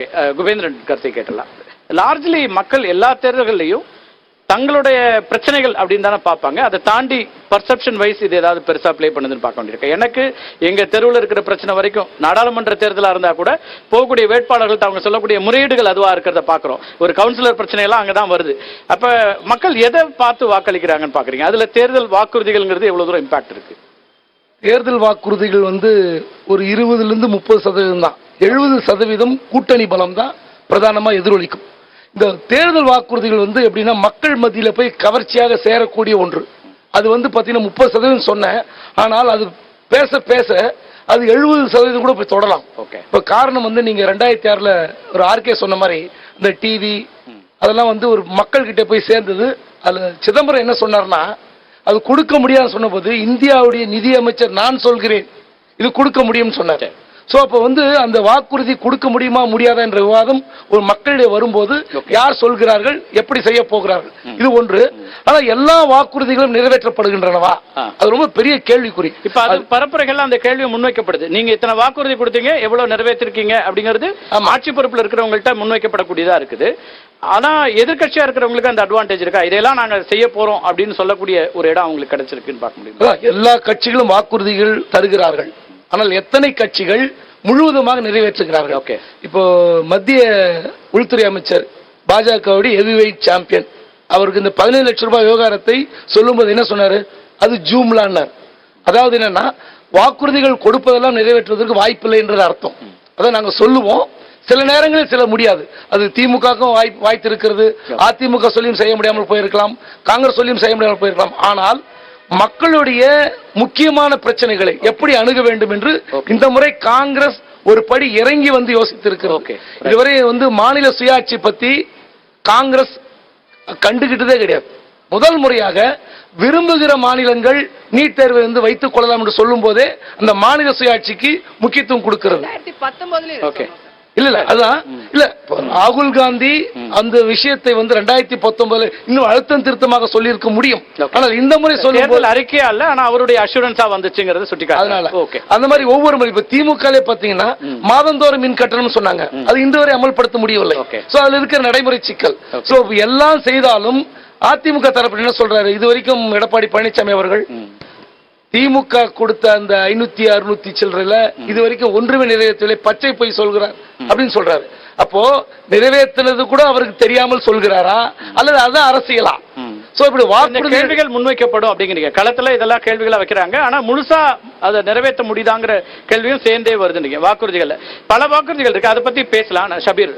குபேந்திரன் கருத்தை கேட்டலாம். லார்ஜ்லி மக்கள் எல்லா தேர்தல்களையும் தங்களுடைய பிரச்சனைகள் அப்படின்னு தானே பார்ப்பாங்க. அதை தாண்டி பர்செப்ஷன் வைஸ் இது ஏதாவது பெருசா பிளே பண்ணுதுன்னு பார்க்க வேண்டியிருக்கு. எனக்கு எங்க தெருவில் இருக்கிற பிரச்சனை வரைக்கும் நாடாளுமன்ற தேர்தலாக இருந்தா கூட போகக்கூடிய வேட்பாளர்கள் அவங்க சொல்லக்கூடிய முறையீடுகள் அதுவா இருக்கிறத பார்க்குறோம். ஒரு கவுன்சிலர் பிரச்சனையெல்லாம் அங்கே தான் வருது. அப்ப மக்கள் எதை பார்த்து வாக்களிக்கிறாங்கன்னு பார்க்குறீங்க? அதுல தேர்தல் வாக்குறுதிகள்ங்கிறது எவ்வளவு தூரம் இம்பாக்ட் இருக்கு? தேர்தல் வாக்குறுதிகள் ஒரு 20லிருந்து 30% தான். 70% கூட்டணி பலம் தான் பிரதானமா எதிரொலிக்கும். இந்த தேர்தல் வாக்குறுதிகள் எப்படின்னா மக்கள் மத்தியில போய் கவர்ச்சியாக சேரக்கூடிய ஒன்று. அது பாத்தீங்கன்னா 30% சொன்னேன். ஆனால் அது பேச பேச அது 70% கூட போய் தொடலாம். இப்ப காரணம் நீங்க 2006ல ஒரு ஆர்கே சொன்ன மாதிரி இந்த டிவி அதெல்லாம் ஒரு மக்கள் கிட்ட போய் சேர்ந்தது. அதுல சிதம்பரம் என்ன சொன்னார்னா, அது கொடுக்க முடியாது சொன்ன போது இந்தியாவுடைய நிதி அமைச்சர் நான் சொல்கிறேன் இது கொடுக்க முடியும் சொன்னார். சோ அப்ப அந்த வாக்குறுதி கொடுக்க முடியுமா முடியாதா என்ற விவாதம் ஒரு மக்களிடையே வரும்போது யார் சொல்கிறார்கள், எப்படி செய்ய போகிறார்கள், இது ஒன்று. ஆனா எல்லா வாக்குறுதிகளும் நிறைவேற்றப்படுகின்றனவா, அது ரொம்ப பெரிய கேள்விக்குறி. இப்ப அது பரப்புரைகள் அந்த கேள்வி முன்வைக்கப்படுது. நீங்க இத்தனை வாக்குறுதி கொடுத்தீங்க, எவ்வளவு நிறைவேற்றிருக்கீங்க அப்படிங்கிறது ஆட்சி பொறுப்புல இருக்கிறவங்கள்ட்ட முன்வைக்கப்படக்கூடியதா இருக்குது. ஆனா எதிர்கட்சியா இருக்கிறவங்களுக்கு அந்த அட்வான்டேஜ் இருக்கா? இதெல்லாம் நாங்க செய்ய போறோம் அப்படின்னு சொல்லக்கூடிய ஒரு இடம் அவங்களுக்கு கிடைச்சிருக்குன்னு பார்க்க முடியும். எல்லா கட்சிகளும் வாக்குறுதிகள் தருகிறார்கள். ஆனால் எத்தனை கட்சிகள் முழுவதுமாக நிறைவேற்றுகிறார்கள்? இப்போ மத்திய உள்துறை அமைச்சர் பாஜகவுடைய ஹெவிவெயிட் சாம்பியன் அவருக்கு இந்த 17 லட்சம் ரூபாய் விவகாரத்தை சொல்லும்போது என்ன சொன்னாரு? அது ஜூம்லான்னார். அதாவது என்னன்னா, வாக்குறுதிகள் கொடுப்பதெல்லாம் நிறைவேற்றுவதற்கு வாய்ப்பில்லை என்றது அர்த்தம். அதான் நாங்க சொல்லுவோம், சில நேரங்களில் சில முடியாது. அது திமுகவுக்கும் வாய்த்திருக்கிறது. அதிமுக சொல்லியும் செய்ய முடியாமல் போயிருக்கலாம், காங்கிரஸ் சொல்லியும் செய்ய முடியாமல் போயிருக்கலாம். ஆனால் மக்களுடைய முக்கியமான பிரச்சனைகளை எப்படி அணுக வேண்டும் என்று இந்த முறை காங்கிரஸ் ஒரு படி இறங்கி யோசித்திருக்கிறது. இதுவரை மாநில சுயாட்சி பத்தி காங்கிரஸ் கண்டுகிட்டதே கிடையாது. முதல் முறையாக விரும்புகிற மாநிலங்கள் நீட் தேர்வை வைத்துக் கொள்ளலாம் என்று சொல்லும் போதே அந்த மாநில சுயாட்சிக்கு முக்கியத்துவம் கொடுக்கிறது. இல்ல அதான் இல்ல ராகுல் காந்தி அந்த விஷயத்தை 2019 இன்னும் அழுத்தம் திருத்தமாக சொல்லி இருக்க முடியும். ஆனால் இந்த முறை சொல்லும் அறிக்கையா இல்ல, ஆனா அவருடைய அஷூரன்ஸா வந்துச்சுங்கிறது சுட்டிக்காட்டு. அதனால அந்த மாதிரி ஒவ்வொரு முறை இப்ப திமுக பாத்தீங்கன்னா மாதந்தோறும் மின் கட்டணம் சொன்னாங்க, அது இன்று வரை அமல்படுத்த முடியவில்லை. சோ அதுல இருக்கிற நடைமுறை சிக்கல். சோ எல்லாம் செய்தாலும் அதிமுக தரப்பு என்ன சொல்றாரு? இது வரைக்கும் எடப்பாடி பழனிசாமி அவர்கள் திமுக கொடுத்த அந்த 500 600 சில்லறையில இது வரைக்கும் ஒன்றுமே நிறைவேற்றவில்லை, பச்சை போய் சொல்கிறார் அப்படின்னு சொல்றாரு. அப்போ நிறைவேற்றினது கூட அவருக்கு தெரியாமல் சொல்கிறாரா அல்லது அதான் அரசியலா? சோ இப்படி வாக்குறுதி கேள்விகள் முன்வைக்கப்படும் அப்படிங்கிறீங்க. களத்துல இதெல்லாம் கேள்விகளா வைக்கிறாங்க. ஆனா முழுசா அதை நிறைவேற்ற முடியுதாங்கிற கேள்வியும் சேர்ந்தே வருது. வாக்குறுதிகள் பல வாக்குறுதிகள் இருக்கு, அதை பத்தி பேசலாம். ஷபீர்